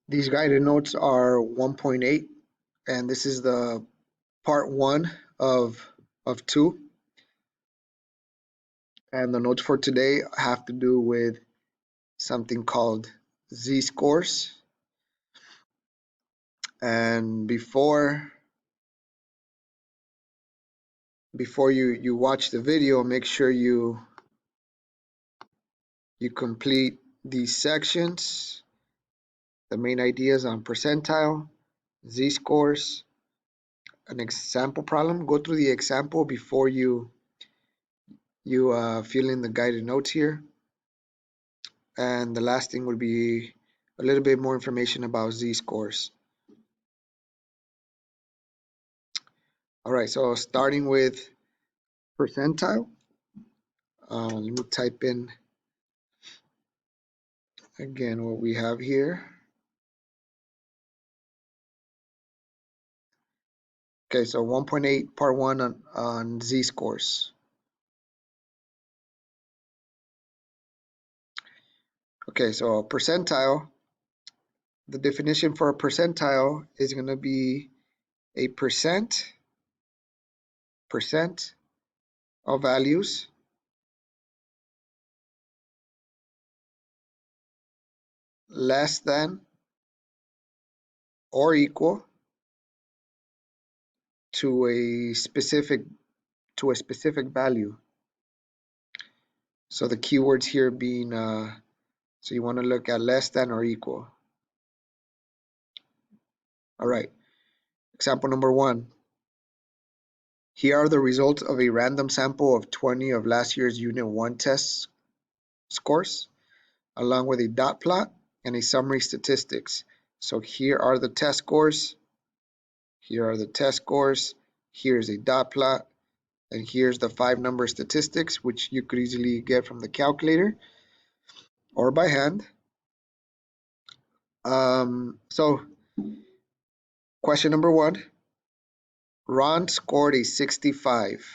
These guided notes are 1.8, and this is the part one of two. And the notes for today have to do with something called z-scores. And before you watch the video, make sure you complete these sections. The main ideas on percentile, z-scores, an example problem. Go through the example before you fill in the guided notes here. And the last thing would be a little bit more information about z-scores. All right, so starting with percentile, let me type in again what we have here. Okay, so 1.8 part one on z-scores. Okay, so a percentile, the definition for a percentile is going to be a percent of values less than or equal to a specific value. So the keywords here being so you want to look at less than or equal. All right, example number one. Here are the results of a random sample of 20 of last year's Unit 1 test scores, along with a dot plot and a summary statistics. So here are the test scores, here are the test scores, here's a dot plot, and here's the 5-number statistics, which you could easily get from the calculator or by hand. So question number one, Ron scored a 65.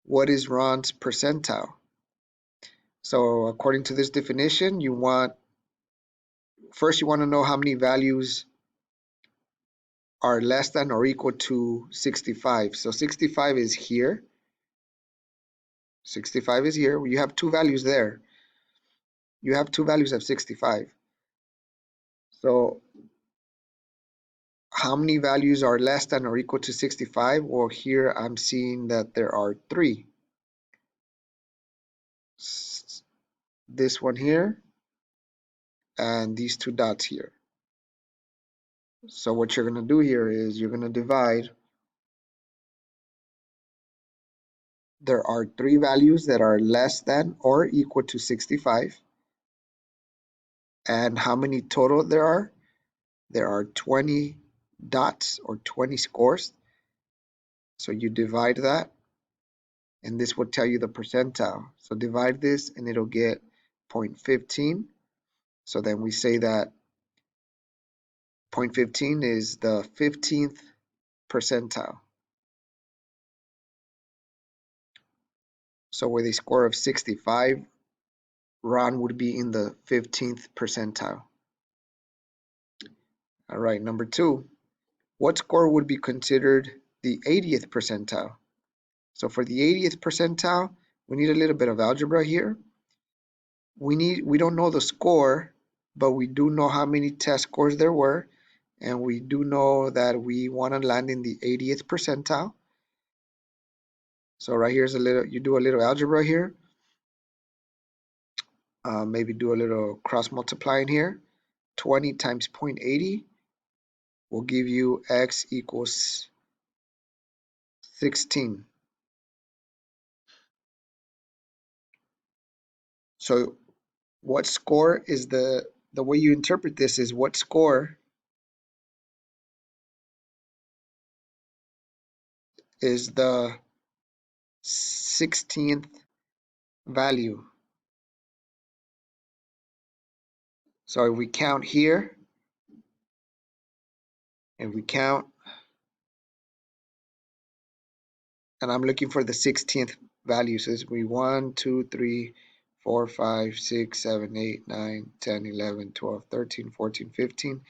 What is Ron's percentile? So according to this definition, you want to know how many values are less than or equal to 65. So 65 is here. 65 is here. You have two values there. You have two values of 65. So how many values are less than or equal to 65? Well, here I'm seeing that there are three. This one here and these two dots here. So what you're going to do here is you're going to divide. There are three values that are less than or equal to 65. And how many total there are? There are 20 dots or 20 scores. So you divide that, and this will tell you the percentile. So divide this, and it'll get 0.15. So then we say that 0.15 is the 15th percentile. So with a score of 65, Ron would be in the 15th percentile. All right, number two, what score would be considered the 80th percentile? So for the 80th percentile, we need a little bit of algebra here. We don't know the score, but we do know how many test scores there were, and we do know that we want to land in the 80th percentile. So right here's you do a little algebra here. Maybe do a little cross multiplying here. 20 times 0.80 will give you x equals 16. So what score is the way you interpret this is what score is the 16th value. So if we count here, and we count, and I'm looking for the 16th value. So it's 1, 2, 3, 4, 5, 6, 7, 8, 9, 10, 11, 12, 13, 14, 15,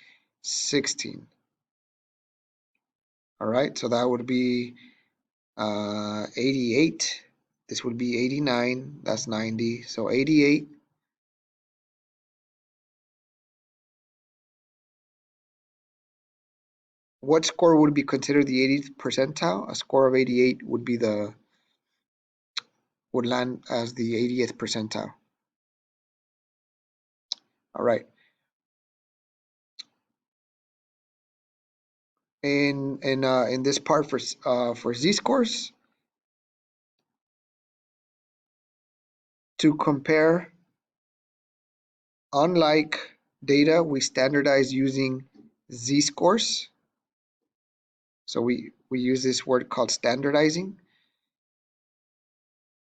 16. All right, so that would be 88. This would be 89. That's 90. So 88. What score would be considered the 80th percentile? A score of 88 would land as the 80th percentile. All right. In this part for z-scores, to compare unlike data, we standardize using z-scores. So we use this word called standardizing.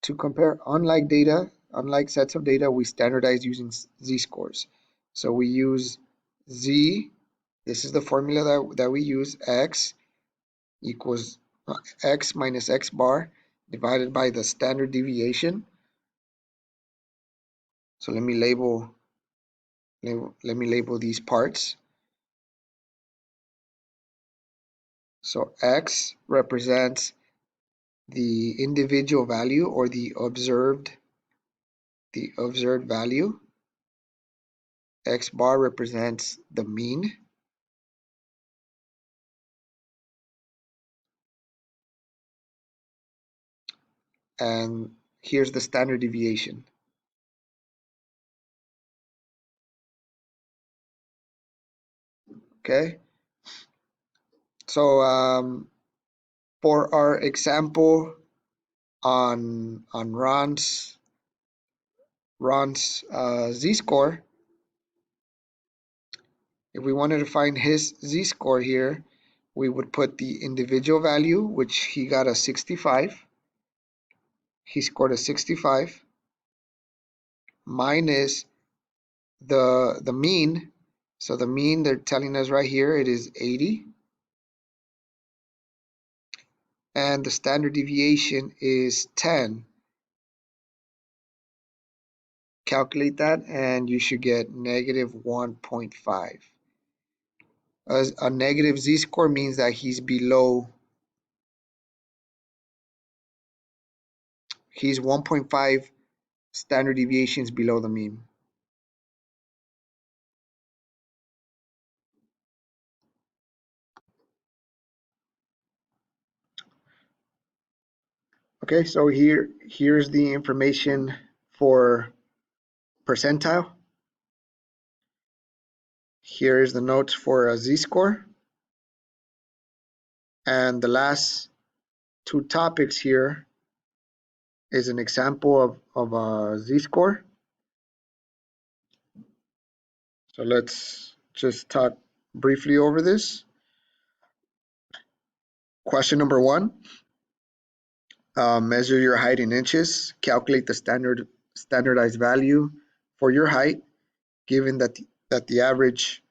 To compare unlike data, unlike sets of data, we standardize using z-scores. So we use z, this is the formula that we use, x equals x minus x bar divided by the standard deviation. So let me label these parts. So x represents the individual value or the observed value. X bar represents the mean. And here's the standard deviation. Okay, so for our example on Ron's z-score, if we wanted to find his z-score here, we would put the individual value, which he got a 65. He scored a 65 minus the mean. So the mean, they're telling us right here, it is 80. And the standard deviation is 10. Calculate that and you should get negative 1.5. A negative z-score means that he's 1.5 standard deviations below the mean. Okay, so here's the information for percentile. Here is the notes for a z-score. And the last two topics here is an example of a z-score. So let's just talk briefly over this. Question number 1. Measure your height in inches. Calculate the standardized value for your height, given that the average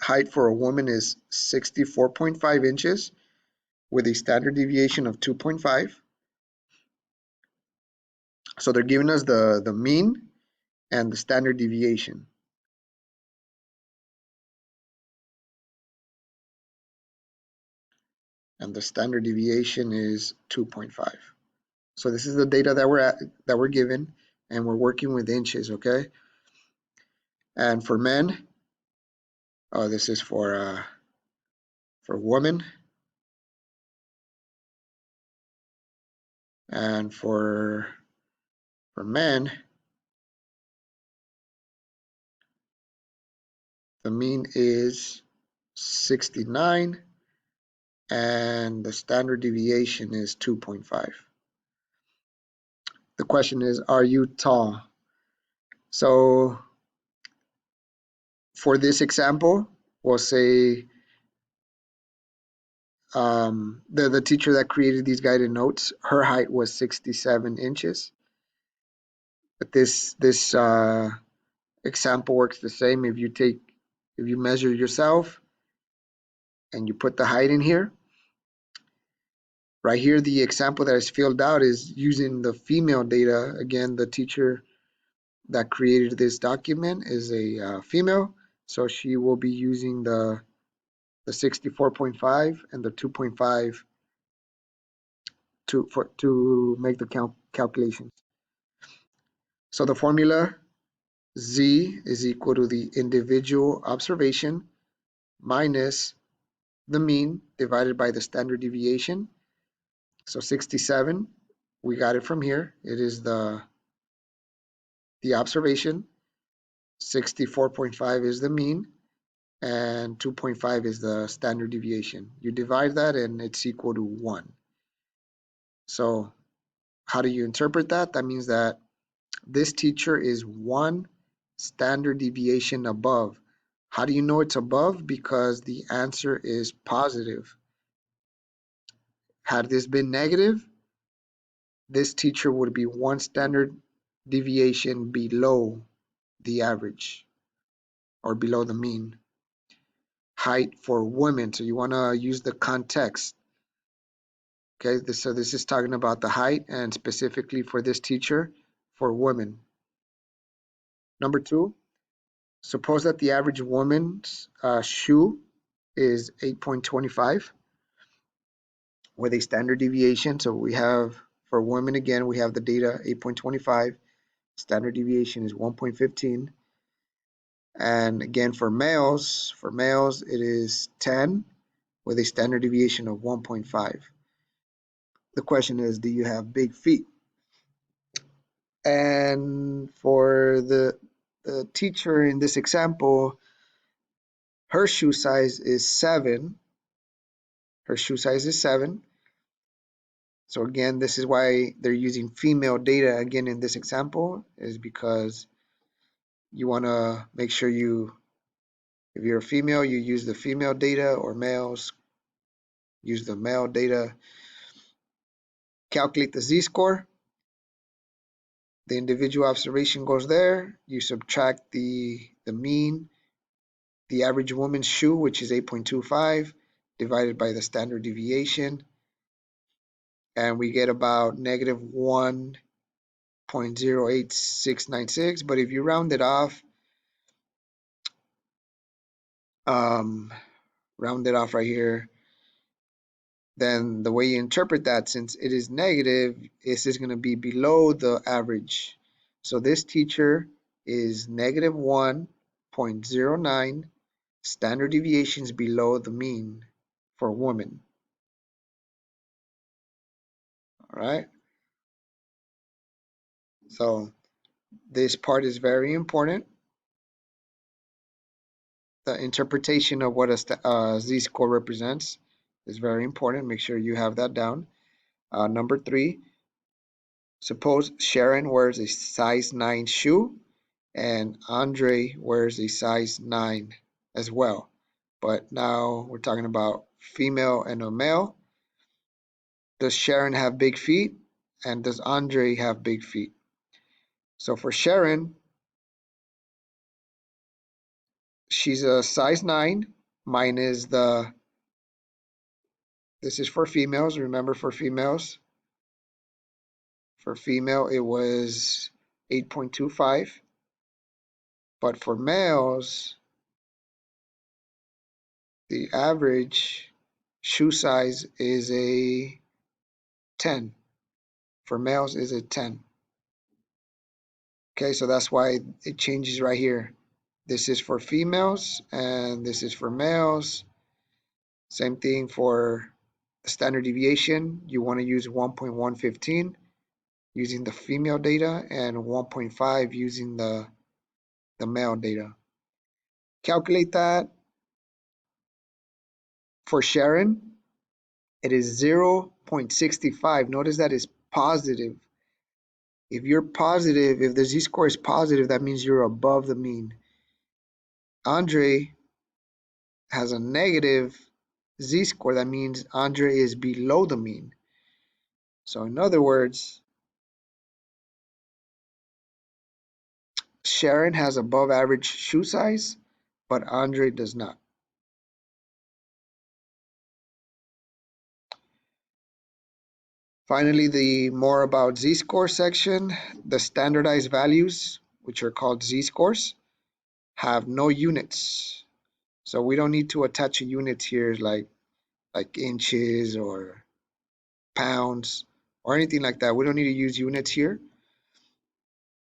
height for a woman is 64.5 inches with a standard deviation of 2.5. So they're giving us the mean and the standard deviation. And the standard deviation is 2.5. So this is the data that we're given, and we're working with inches, okay? And for men, this is for women, and for men, the mean is 69, and the standard deviation is 2.5. The question is, are you tall? So for this example, we'll say the teacher that created these guided notes, her height was 67 inches. But this example works the same. If you measure yourself and you put the height in here, right here, the example that is filled out is using the female data. Again, the teacher that created this document is a female, so she will be using the 64.5 and the 2.5 to make the calculations. So the formula Z is equal to the individual observation minus the mean divided by the standard deviation. So 67, we got it from here. It is the observation. 64.5 is the mean, and 2.5 is the standard deviation. You divide that and it's equal to 1. So how do you interpret that? That means that this teacher is 1 standard deviation above. How do you know it's above? Because the answer is positive. Had this been negative, this teacher would be 1 standard deviation below the average or below the mean. Height for women, so you want to use the context. Okay, so this is talking about the height and specifically for this teacher for women. Number 2, suppose that the average woman's shoe is 8.25 with a standard deviation. So we have for women again, we have the data 8.25, standard deviation is 1.15. And again for males it is 10 with a standard deviation of 1.5. The question is, do you have big feet? And for the teacher in this example, her shoe size is 7. Her shoe size is 7. So again, this is why they're using female data again in this example, is because you want to make sure if you're a female, you use the female data, or males, use the male data. Calculate the z-score. The individual observation goes there. You subtract the mean, the average woman's shoe, which is 8.25, divided by the standard deviation. And we get about negative 1.08696. But if you round it off, right here, then the way you interpret that, since it is negative, this is going to be below the average. So this teacher is negative 1.09 standard deviations below the mean for women. All right. So this part is very important. The interpretation of what a z-score represents is very important. Make sure you have that down. Number 3, suppose Sharon wears a size 9 shoe and Andre wears a size 9 as well. But now we're talking about female and a male. Does Sharon have big feet? And does Andre have big feet? So for Sharon, she's a size 9 minus this is for females. Remember, for females, for female it was 8.25. But for males, the average shoe size is a 10. For males is a 10. Okay, so that's why it changes right here. This is for females and this is for males. Same thing for the standard deviation. You want to use 1.115 using the female data and 1.5 using the male data. Calculate that. For Sharon, it is 0.65. Notice that is positive. If you're positive, if the z-score is positive, that means you're above the mean. Andre has a negative z-score, that means Andre is below the mean. So in other words, Sharon has above average shoe size, but Andre does not. Finally, the more about z-score section, the standardized values. which are called z-scores, have no units. So we don't need to attach a unit here like inches or pounds or anything like that. We don't need to use units here.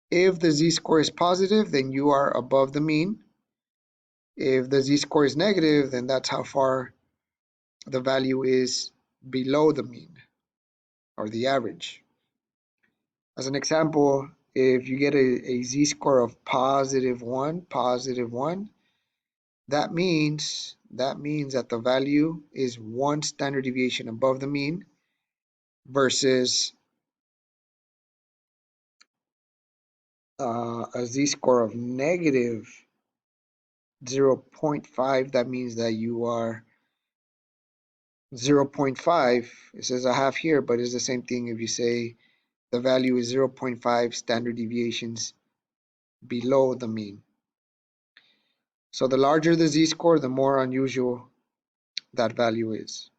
If the z-score is positive, then you are above the mean. If the z-score is negative, then that's how far the value is below the mean or the average. As an example, if you get a z-score of +1, +1, that means that the value is 1 standard deviation above the mean versus a z-score of -0.5. That means that you are 0.5. It says a half here, but it's the same thing if you say the value is 0.5 standard deviations below the mean. So the larger the z-score, the more unusual that value is.